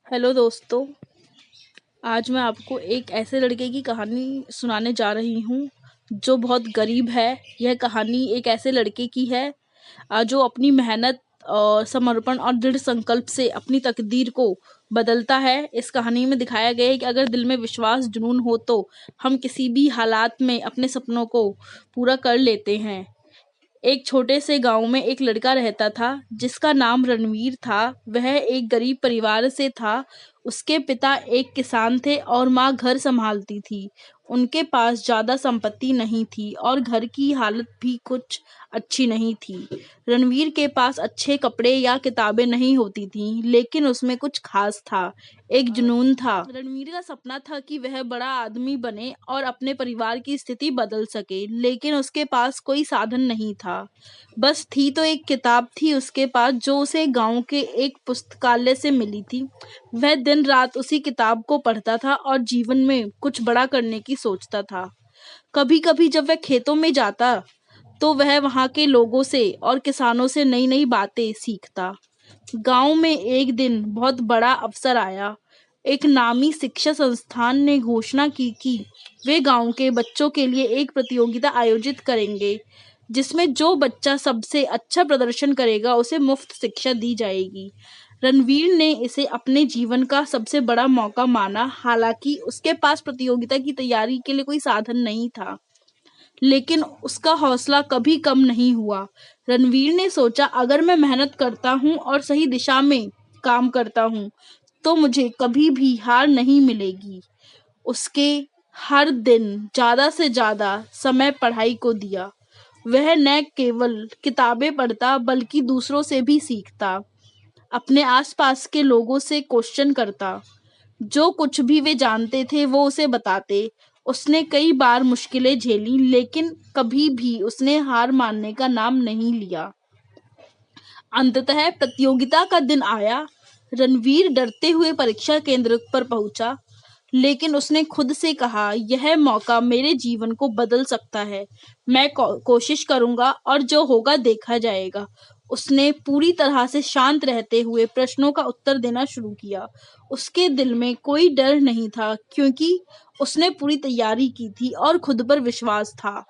Hello दोस्तों। आज मैं आपको एक ऐसे लड़के की कहानी सुनाने जा रही हूँ जो बहुत गरीब है। यह कहानी एक ऐसे लड़के की है जो अपनी मेहनत और समर्पण और दृढ़ संकल्प से अपनी तकदीर को बदलता है। इस कहानी में दिखाया गया है कि अगर दिल में विश्वास जुनून हो तो हम किसी भी हालात में अपने सपनों को पूरा कर लेते हैं। एक छोटे से गांव में एक लड़का रहता था जिसका नाम रणवीर था। वह एक गरीब परिवार से था। उसके पिता एक किसान थे और माँ घर संभालती थी। उनके पास ज्यादा संपत्ति नहीं थी और घर की हालत भी कुछ अच्छी नहीं थी। रणवीर के पास अच्छे कपड़े या किताबें नहीं होती थीं, लेकिन उसमें कुछ खास था। एक जुनून था। रणवीर का सपना था कि वह बड़ा आदमी बने और अपने परिवार की स्थिति बदल सके, लेकिन उसके पास कोई साधन नहीं था। बस थी तो एक किताब थी उसके पास जो उसे गांव के एक पुस्तकालय से मिली थी। वह दिन रात उसी किताब को पढ़ता था और जीवन में कुछ बड़ा करने की सोचता था। कभी कभी जब वह खेतों में जाता तो वह वहां के लोगों से और किसानों से नई नई बातें सीखता। गांव में एक दिन बहुत बड़ा अवसर आया। एक नामी शिक्षा संस्थान ने घोषणा की कि वे गांव के बच्चों के लिए एक प्रतियोगिता आयोजित करेंगे, जिसमें जो बच्चा सबसे अच्छा प्रदर्शन करेगा उसे मुफ्त शिक्षा दी जाएगी। रणवीर ने इसे अपने जीवन का सबसे बड़ा मौका माना। हालांकि उसके पास प्रतियोगिता की तैयारी के लिए कोई साधन नहीं था, लेकिन उसका हौसला कभी कम नहीं हुआ। रणवीर ने सोचा, अगर मैं मेहनत करता हूँ और सही दिशा में काम करता हूँ तो मुझे कभी भी हार नहीं मिलेगी। उसके हर दिन ज्यादा से ज्यादा समय पढ़ाई को दिया। वह न केवल किताबें पढ़ता बल्कि दूसरों से भी सीखता। अपने आसपास के लोगों से क्वेश्चन करता। जो कुछ भी वे जानते थे वो उसे बताते। उसने कई बार मुश्किलें झेली, लेकिन कभी भी उसने हार मानने का नाम नहीं लिया। अंततः प्रतियोगिता का दिन आया। रणवीर डरते हुए परीक्षा केंद्र पर पहुंचा, लेकिन उसने खुद से कहा, यह मौका मेरे जीवन को बदल सकता है। मैं कोशिश करूंगा और जो होगा देखा जाएगा। उसने पूरी तरह से शांत रहते हुए प्रश्नों का उत्तर देना शुरू किया। उसके दिल में कोई डर नहीं था, क्योंकि उसने पूरी तैयारी की थी और खुद पर विश्वास था।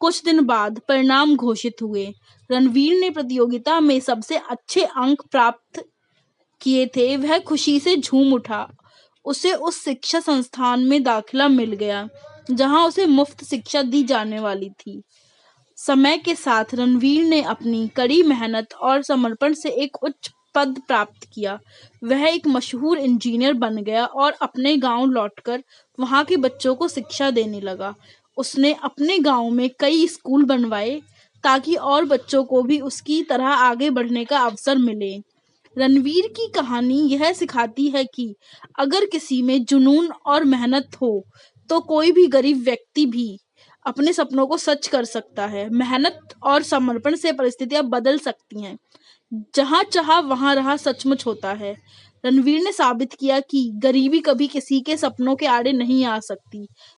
कुछ दिन बाद परिणाम घोषित हुए। रणवीर ने प्रतियोगिता में सबसे अच्छे अंक प्राप्त किए थे। वह खुशी से झूम उठा। उसे उस शिक्षा संस्थान में दाखिला मिल गया जहां उसे मुफ्त शिक्षा दी जाने वाली थी। समय के साथ रणवीर ने अपनी कड़ी मेहनत और समर्पण से एक उच्च पद प्राप्त किया। वह एक मशहूर इंजीनियर बन गया और अपने गांव लौटकर वहां के बच्चों को शिक्षा देने लगा। उसने अपने गांव में कई स्कूल बनवाए ताकि और बच्चों को भी उसकी तरह आगे बढ़ने का अवसर मिले। रणवीर की कहानी यह सिखाती है कि अगर किसी में जुनून और मेहनत हो तो कोई भी गरीब व्यक्ति भी अपने सपनों को सच कर सकता है। मेहनत और समर्पण से परिस्थितियां बदल सकती हैं। जहां चाहा वहां रहा सचमुच होता है। रणवीर ने साबित किया कि गरीबी कभी किसी के सपनों के आड़े नहीं आ सकती।